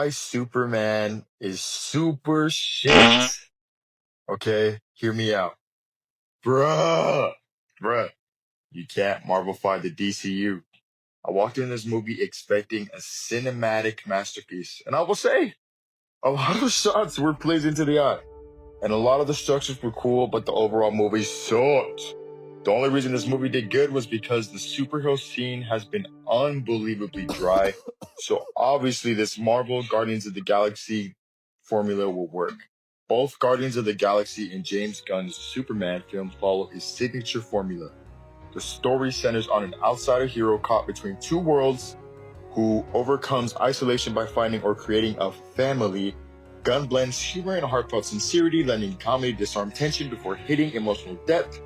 My Superman is super shit. Okay, hear me out. Bruh. Bruh. You can't Marvelify the DCU. I walked in this movie expecting a cinematic masterpiece. And I will say, a lot of the shots were pleasing to the eye. And a lot of the structures were cool, but the overall movie sucked. The only reason this movie did good was because the superhero scene has been unbelievably dry. So obviously this Marvel Guardians of the Galaxy formula will work. Both Guardians of the Galaxy and James Gunn's Superman film follow his signature formula. The story centers on an outsider hero caught between two worlds who overcomes isolation by finding or creating a family. Gunn blends humor and heartfelt sincerity, letting comedy disarm tension before hitting emotional depth,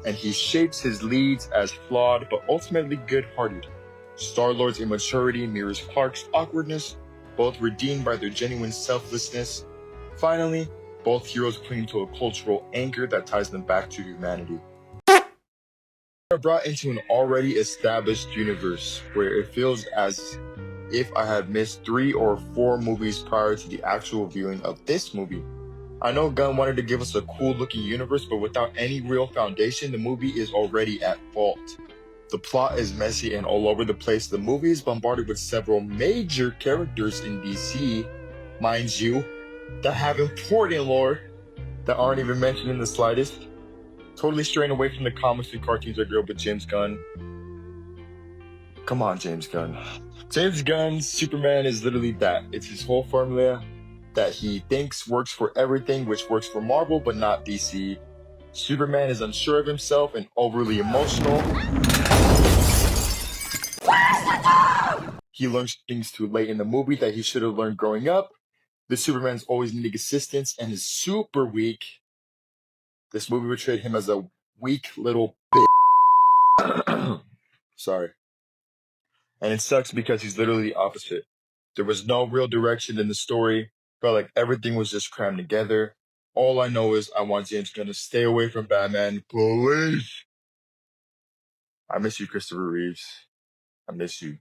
and he shapes his leads as flawed but ultimately good-hearted. Star-Lord's immaturity mirrors Clark's awkwardness, both redeemed by their genuine selflessness. Finally, both heroes cling to a cultural anchor that ties them back to humanity. Are brought into an already established universe where it feels as if I had missed 3 or 4 movies prior to the actual viewing of this movie. I know Gunn wanted to give us a cool looking universe, but without any real foundation, the movie is already at fault. The plot is messy and all over the place. The movie is bombarded with several major characters in DC, mind you, that have important lore that aren't even mentioned in the slightest. Totally straying away from the comics and cartoons I grew up with James Gunn. Come on, James Gunn. James Gunn's Superman is literally that. It's his whole formula that he thinks works for everything, which works for Marvel but not DC. Superman is unsure of himself and overly emotional. He learns things too late in the movie that he should have learned growing up. The Superman's always needing assistance and is super weak. This movie portrayed him as a weak little bitch. Sorry. And it sucks because he's literally the opposite. There was no real direction in the story. Felt like everything was just crammed together. All I know is I want James Gunn to stay away from Batman, please. I miss you, Christopher Reeves. I miss you.